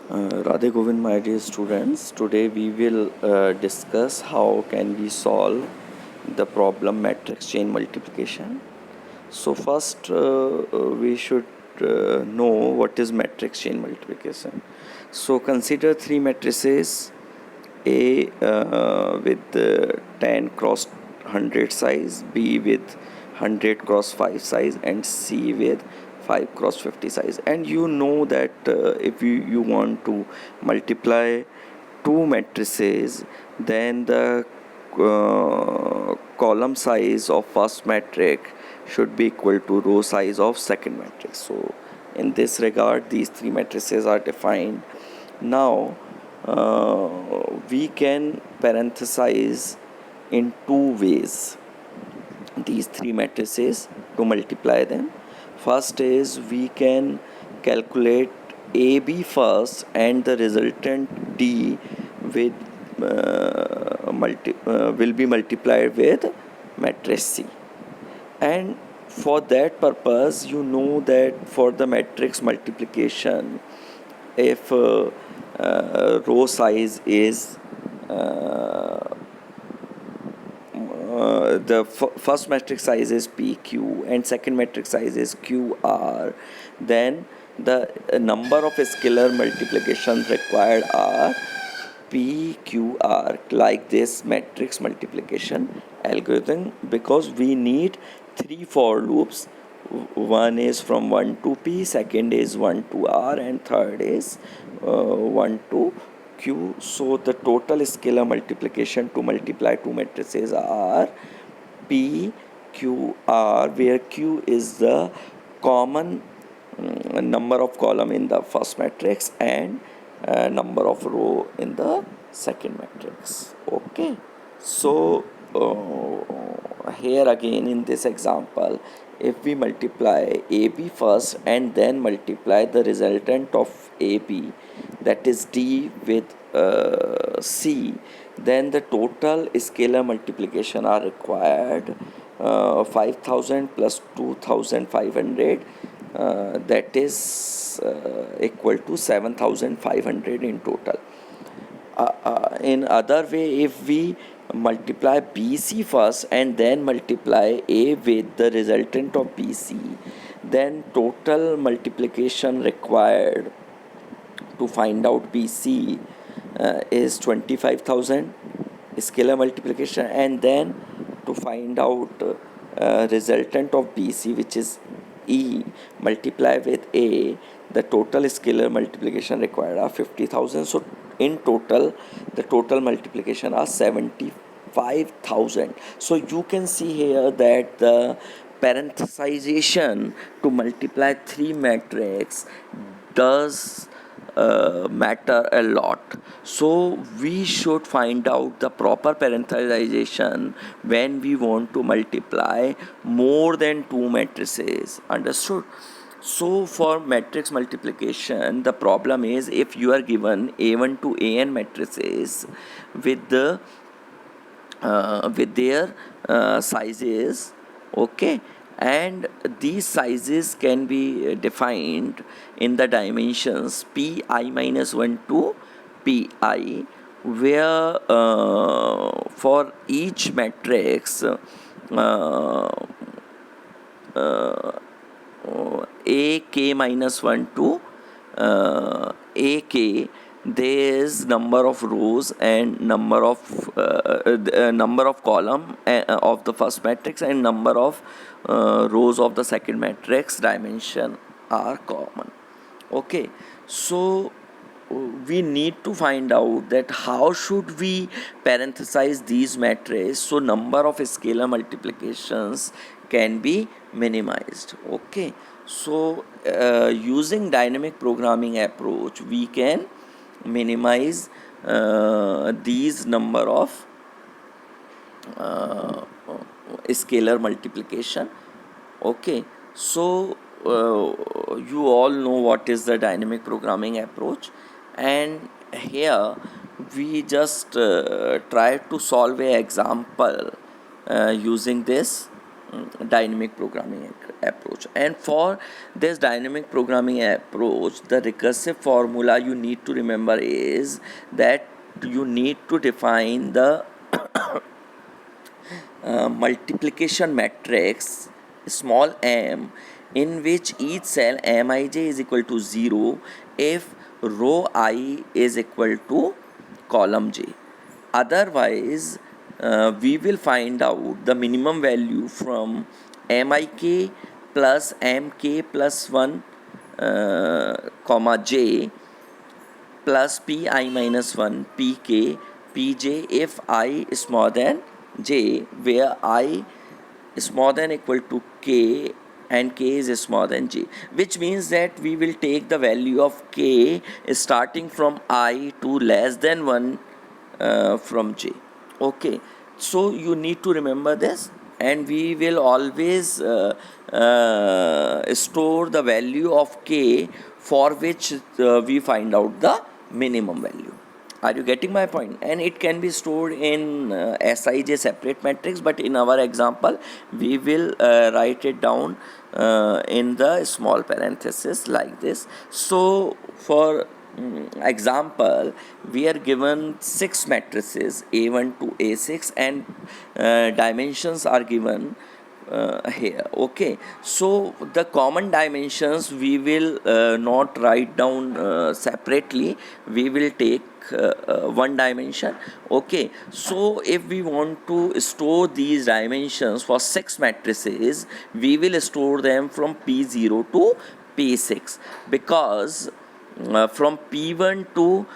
Radhe Govind, my dear students. Today we will discuss how can we solve the problem matrix chain multiplication. So first we should know what is matrix chain multiplication. So consider three matrices: A with 10 cross 100 size, B with 100 cross 5 size, and C with 5 cross 50 size. And you know that if you want to multiply two matrices, then the column size of first matrix should be equal to row size of second matrix. So in this regard, these three matrices are defined. Now we can parenthesize in two ways these three matrices to multiply them. First is we can calculate AB first and the resultant D with will be multiplied with matrix C. And for that purpose, you know that for the matrix multiplication, if row size is first matrix size is PQ and second matrix size is QR, then the number of scalar multiplications required are PQR, like this matrix multiplication algorithm, because we need three for loops. One is from 1 to P, second is 1 to R, and third is 1 to Q. So the total scalar multiplication to multiply two matrices are P, Q, R, where Q is the common number of column in the first matrix and number of row in the second matrix. Okay, so here again in this example, if we multiply AB first and then multiply the resultant of AB, that is D, with C, then the total scalar multiplication are required 5000 plus 2500, that is equal to 7500 in total. In other way, if we multiply BC first and then multiply A with the resultant of BC, then total multiplication required to find out BC is 25,000 scalar multiplication, and then to find out resultant of BC, which is E, multiply with A, the total scalar multiplication required are 50,000. So in total, the total multiplication are 75,000. So you can see here that the parenthesization to multiply three matrix does matter a lot. So we should find out the proper parenthesization when we want to multiply more than two matrices. Understood? So for matrix multiplication, the problem is if you are given A1 to AN matrices with the with their sizes, okay, and these sizes can be defined in the dimensions pi minus 1 to pi, where for each matrix ak minus 1 to ak, there is number of rows and number of column of the first matrix and number of rows of the second matrix dimension are common. Okay, so we need to find out that how should we parenthesize these matrices so number of scalar multiplications can be minimized. Okay, so using dynamic programming approach, we can minimize these number of scalar multiplication. Okay, so you all know what is the dynamic programming approach, and here we just try to solve a example using this dynamic programming approach. And for this dynamic programming approach, the recursive formula you need to remember is that you need to define the multiplication matrix small m, in which each cell mij is equal to 0 if row I is equal to column j. Otherwise, we will find out the minimum value from mik plus mk plus 1 comma j plus pi minus 1 pk pj if I is more than j, where I is more than equal to k and k is smaller than j, which means that we will take the value of k starting from I to less than 1 from j. Okay, so you need to remember this, and we will always store the value of k for which we find out the minimum value. Are you getting my point? And it can be stored in Sij separate matrix, but in our example we will write it down in the small parenthesis like this. So for example, we are given 6 matrices A1 to A6, and dimensions are given here. Okay, so the common dimensions we will not write down separately, we will take one dimension. Okay, so if we want to store these dimensions for 6 matrices, we will store them from P0 to P6, because from P1 to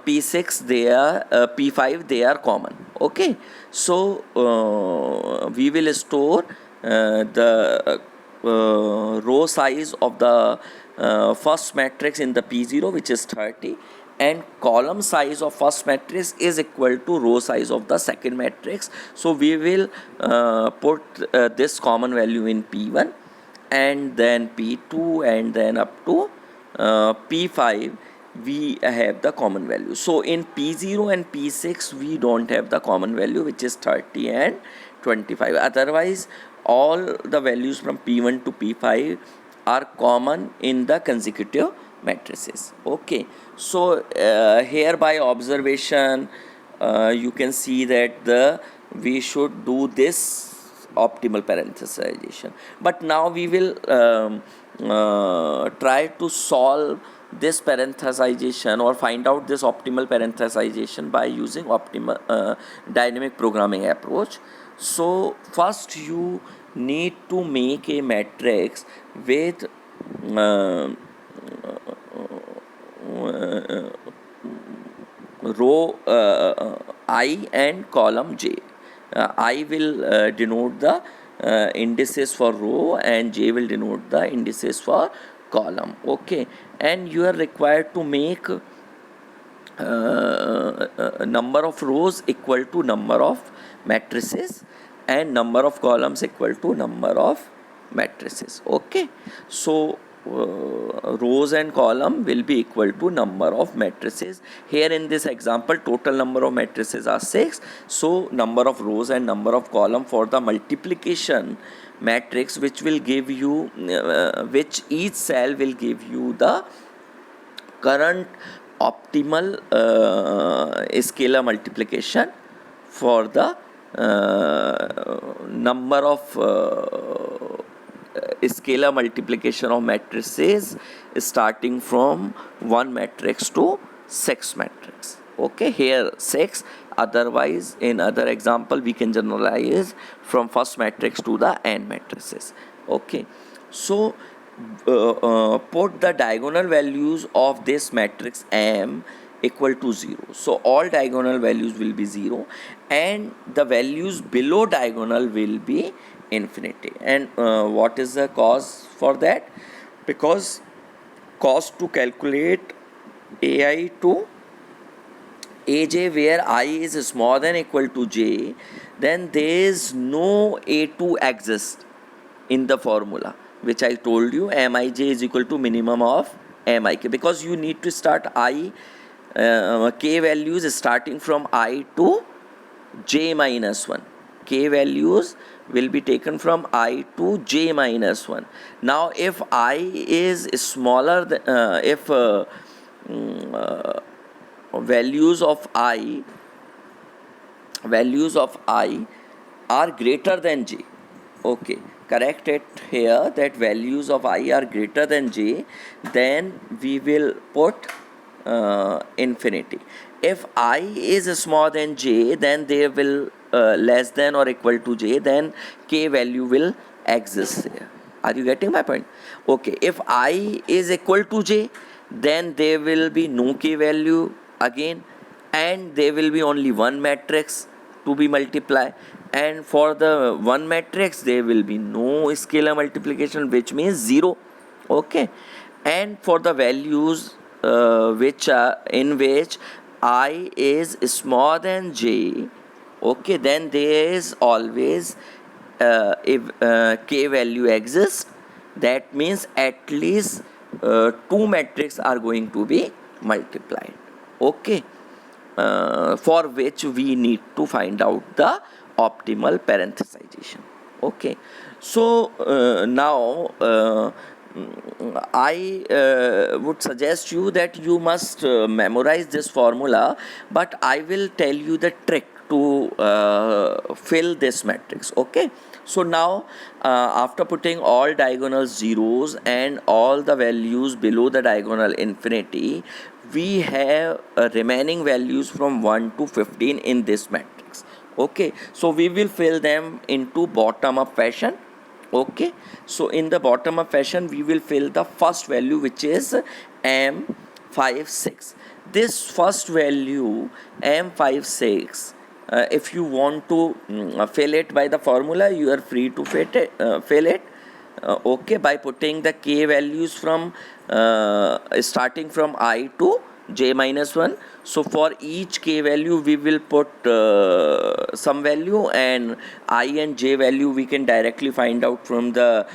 P6 they are P5 they are common. Okay, so we will store the row size of the first matrix in the P0, which is 30, and column size of first matrix is equal to row size of the second matrix. So we will put this common value in P1, and then P2, and then up to P5 we have the common value. So in P0 and P6 we don't have the common value, which is 30 and 25. Otherwise all the values from P1 to P5 are common in the consecutive matrices. Okay, so here by observation you can see that we should do this optimal parenthesization, but now we will try to solve this parenthesization or find out this optimal parenthesization by using optimal dynamic programming approach. So first you need to make a matrix with row I and column j. I will denote the indices for row, and j will denote the indices for column. Okay, and you are required to make number of rows equal to number of matrices, and number of columns equal to number of matrices. Okay, so rows and column will be equal to number of matrices. Here in this example total number of matrices are 6, so number of rows and number of column for the multiplication matrix, which will give you which each cell will give you the current optimal scalar multiplication for the number of scalar multiplication of matrices starting from 1 matrix to 6 matrix. Okay, here 6, otherwise in other example we can generalize from first matrix to the n matrices. Okay, so put the diagonal values of this matrix M equal to 0. So all diagonal values will be 0, and the values below diagonal will be infinity. And what is the cause for that? Because cause to calculate ai to aj where I is smaller than equal to j, then there is no a2 exist in the formula, which I told you mij is equal to minimum of mik, because you need to start k values starting from I to j minus 1, k values will be taken from I to j minus 1. Now if I is smaller than, if values of I are greater than j, okay, correct it here that values of I are greater than j, then we will put infinity. If I is smaller than j, then they will less than or equal to j, then k value will exist here. Are you getting my point? Okay, if I is equal to j, then there will be no k value again, and there will be only one matrix to be multiplied, and for the one matrix there will be no scalar multiplication, which means 0. Okay, and for the values which are in which I is smaller than j, okay, then there is always if k value exists, that means at least two matrices are going to be multiplied, okay, for which we need to find out the optimal parenthesization. Okay, so now I would suggest you that you must memorize this formula, but I will tell you the trick to fill this matrix. Okay, so now after putting all diagonal zeros and all the values below the diagonal infinity, we have remaining values from 1 to 15 in this matrix. Okay, so we will fill them into bottom up fashion. Okay, so in the bottom up fashion we will fill the first value, which is m56. This first value m56, if you want to fill it by the formula, you are free to fill it okay, by putting the k values from starting from I to j minus 1. So for each k value we will put some value, and I and j value we can directly find out from the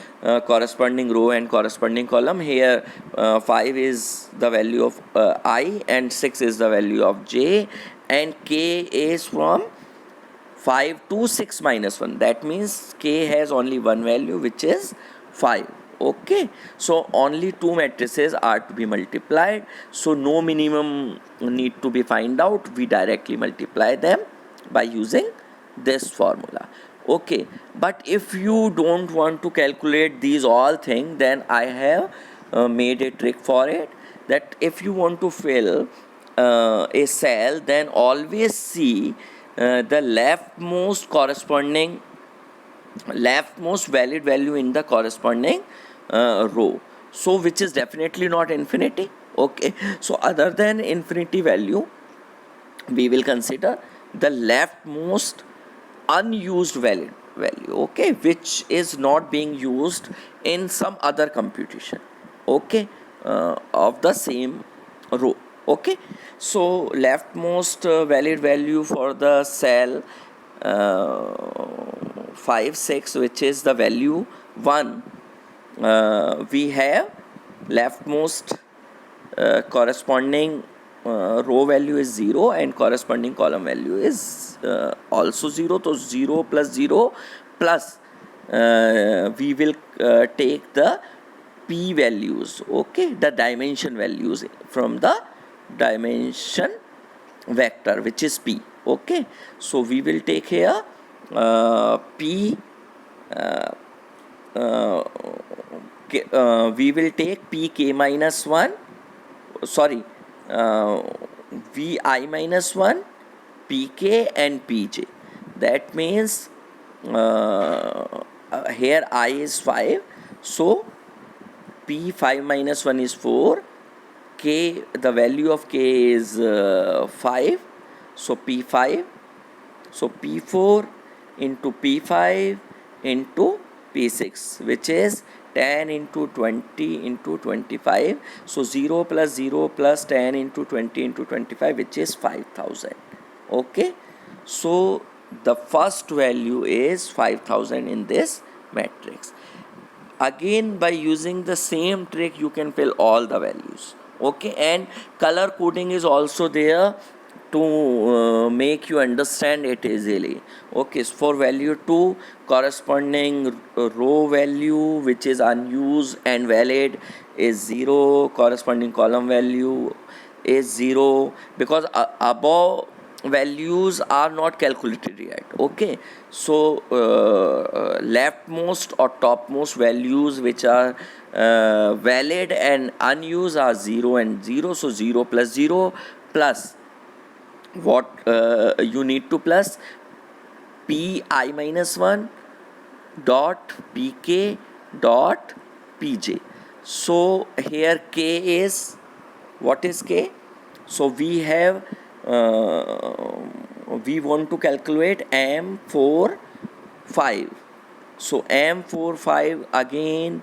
corresponding row and corresponding column. Here 5 is the value of I and 6 is the value of j, and k is from 5 to 6 minus 1. That means k has only one value, which is 5. Okay, so only two matrices are to be multiplied, so no minimum need to be find out. We directly multiply them by using this formula. Okay, but if you don't want to calculate these all things, then I have made a trick for it, that if you want to fill a cell, then always see the leftmost valid value in the corresponding row, so which is definitely not infinity. Okay, so other than infinity value, we will consider the leftmost unused valid value, okay, which is not being used in some other computation, okay, of the same row. Okay, so leftmost valid value for the cell 5 6, which is the value 1, we have leftmost corresponding row value is 0 and corresponding column value is also 0. So 0 plus 0 plus we will take the p values, okay, the dimension values from the dimension vector, which is p. Okay, so we will take here p we will take pk minus 1, sorry, vi minus 1, pk and pj. That means here I is 5, so p5 minus 1 is 4, k, the value of k is 5, so p5, so p4 into p5 into p6, which is 10 into 20 into 25, so 0 plus 0 plus 10 into 20 into 25, which is 5000. Okay, so the first value is 5000 in this matrix. Again, by using the same trick, you can fill all the values. Okay, and color coding is also there to make you understand it easily. Okay, so for value 2, corresponding row value which is unused and valid is 0, corresponding column value is 0, because above values are not calculated yet. Okay, so leftmost or topmost values which are valid and unused are 0 and 0. So 0 plus 0 plus what you need to plus pi minus 1 dot pk dot pj. So here k is, what is k? So we have we want to calculate m45. So m45, again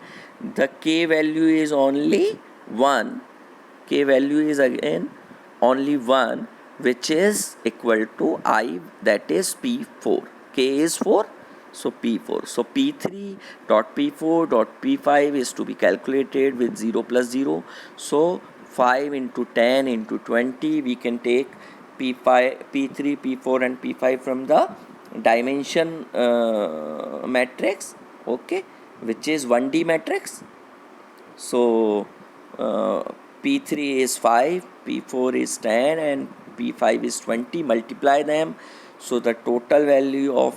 the k value is only 1. K value is again only 1, which is equal to I, that is p4. K is 4, so p4. So p3 dot p4 dot p5 is to be calculated with 0 plus 0. So 5 into 10 into 20, we can take p5, p3, p4 and p5 from the dimension matrix, okay, which is 1D matrix. So p3 is 5, p4 is 10 and p5 is 20. Multiply them, so the total value of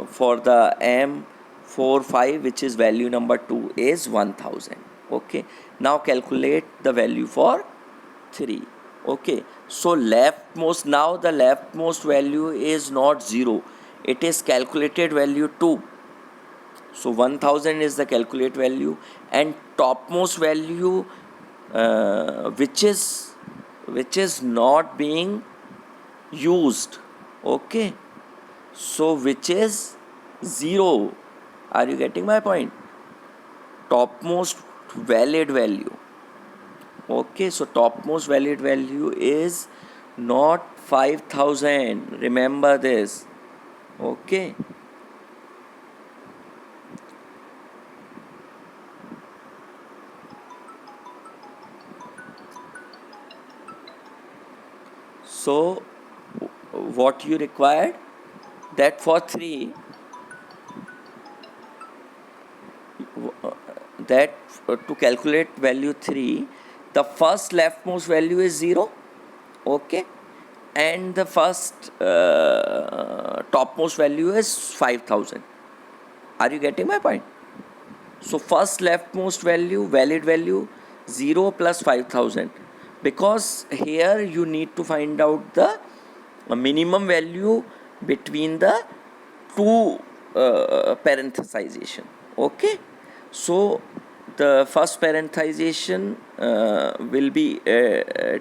for the m45, which is value number 2, is 1000. Okay, now calculate the value for 3. Okay, so leftmost, now the leftmost value is not 0, it is calculated value 2. So 1000 is the calculate value, and topmost value which is not being used. Okay, so which is 0. Are you getting my point? Topmost valid value. Okay, so topmost valid value is not 5000. Remember this. Okay. So what you required, that for 3, that to calculate value 3, the first leftmost value is 0. Okay, and the first topmost value is 5000. Are you getting my point? So first leftmost value, valid value, 0 plus 5000, because here you need to find out the minimum value between the two parenthesization. Okay, so the first parenthesization will be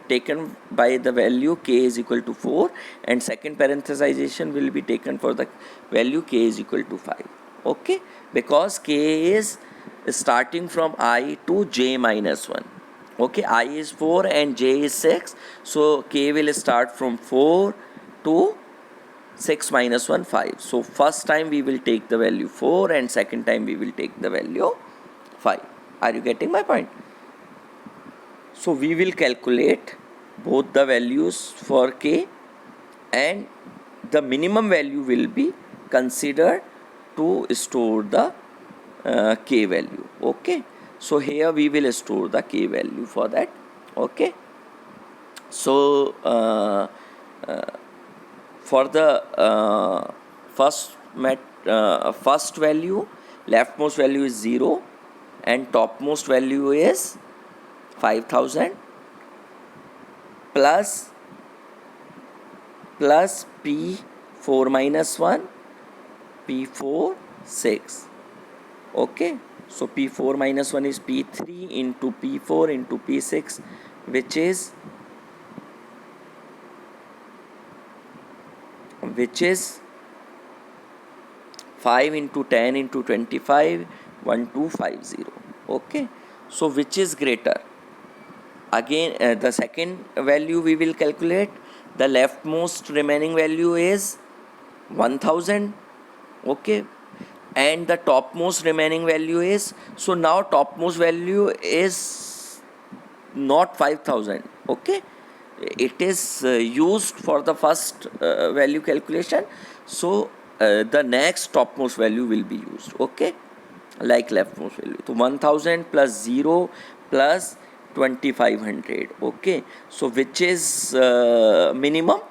taken by the value k is equal to 4, and second parenthesization will be taken for the value k is equal to 5. Okay, because k is starting from I to j minus 1. Okay, I is 4 and j is 6, so k will start from 4 to 6 minus 1, 5. So first time we will take the value 4 and second time we will take the value 5. Are you getting my point? So we will calculate both the values for k, and the minimum value will be considered to store the k value. Okay, so here we will store the k value for that. Okay, so for the first value, leftmost value is 0 and topmost value is 5000 plus p4 minus 1, p4 6. Okay, so p4 minus 1 is p3 into p4 into p6, which is 5 into 10 into 25, 1250. Okay, so which is greater? Again the second value we will calculate. The leftmost remaining value is 1000. Okay, and the topmost remaining value is, so now topmost value is not 5000. Okay, it is used for the first value calculation, so the next topmost value will be used. Okay, like leftmost value. So 1000 plus 0 plus 2500. Okay, so which is minimum?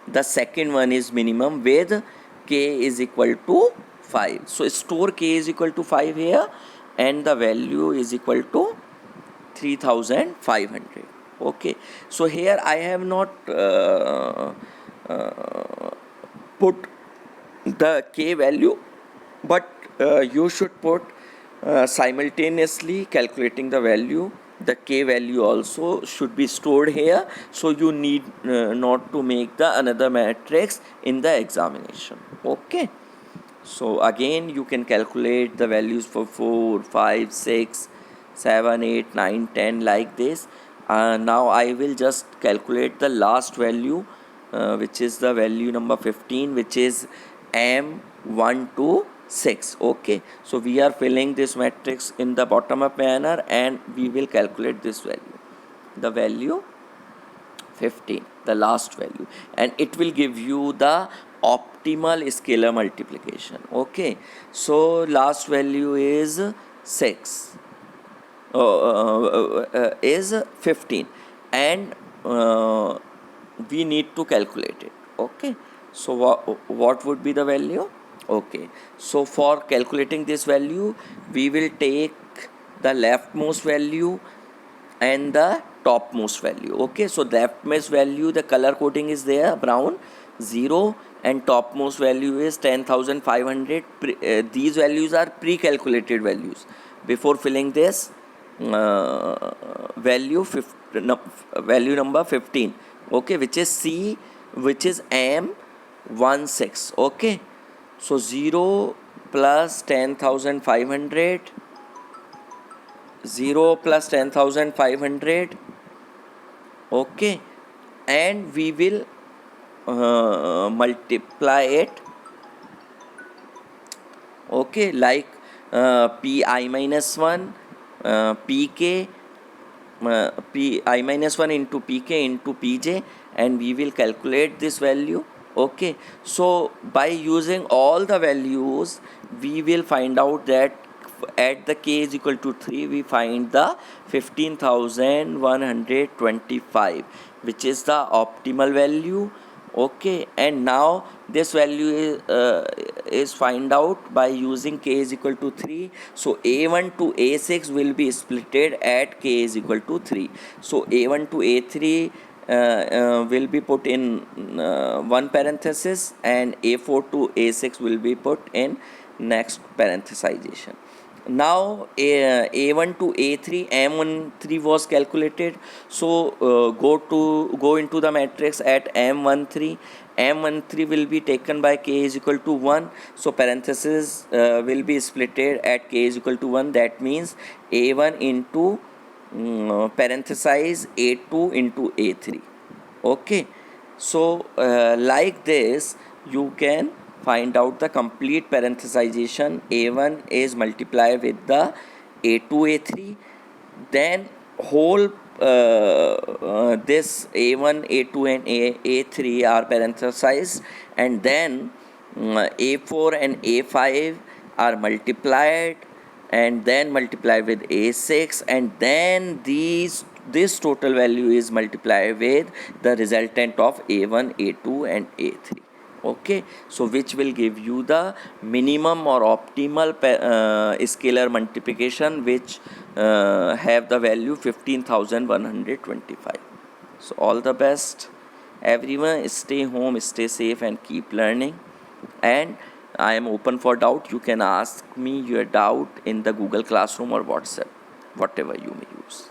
The second one is minimum with k is equal to 5. So store k is equal to 5 here, and the value is equal to 3500. Okay, so here I have not put the k value, but you should put simultaneously calculating the value, the k value also should be stored here, so you need not to make the another matrix in the examination. Okay, so again you can calculate the values for 4, 5, 6, 7, 8, 9, 10 like this. Now I will just calculate the last value, which is the value number 15, which is M1 to 6. Okay, so we are filling this matrix in the bottom up manner, and we will calculate this value, the value 15, the last value, and it will give you the optimal scalar multiplication. Okay, so last value is 6, is 15, and we need to calculate it. Okay, so what would be the value? Okay, so for calculating this value, we will take the leftmost value and the topmost value. Okay, so leftmost value, the color coding is there, brown, 0, and topmost value is 10,500. These values are pre-calculated values before filling this value value number 15. Okay, which is C, which is M16. Okay, so 0 plus 10,500, 0 plus 10,500. Okay, and we will multiply it. Okay, like pi minus 1 pk, pi minus 1 into pk into pj, and we will calculate this value. Okay, so by using all the values, we will find out that at the k is equal to 3, we find the 15,125, which is the optimal value. Okay, and now this value is find out by using k is equal to 3. So a1 to a6 will be splitted at k is equal to 3. So a1 to a3 will be put in one parenthesis, and a4 to a6 will be put in next parenthesization. Now a1 to a3, m13 was calculated, so go into the matrix at m13. M13 will be taken by k is equal to 1, so parenthesis will be splitted at k is equal to 1. That means a1 into parenthesize a2 into a3. Okay, so like this you can find out the complete parenthesization. A1 is multiplied with the a2 a3, then whole this a1 a2 and a3 are parenthesized, and then a4 and a5 are multiplied, and then multiply with a6, and then this total value is multiplied with the resultant of a1 a2 and a3. Okay, so which will give you the minimum or optimal scalar multiplication, which have the value 15,125. So all the best everyone, stay home, stay safe, and keep learning. And I am open for doubt. You can ask me your doubt in the Google Classroom or WhatsApp, whatever you may use.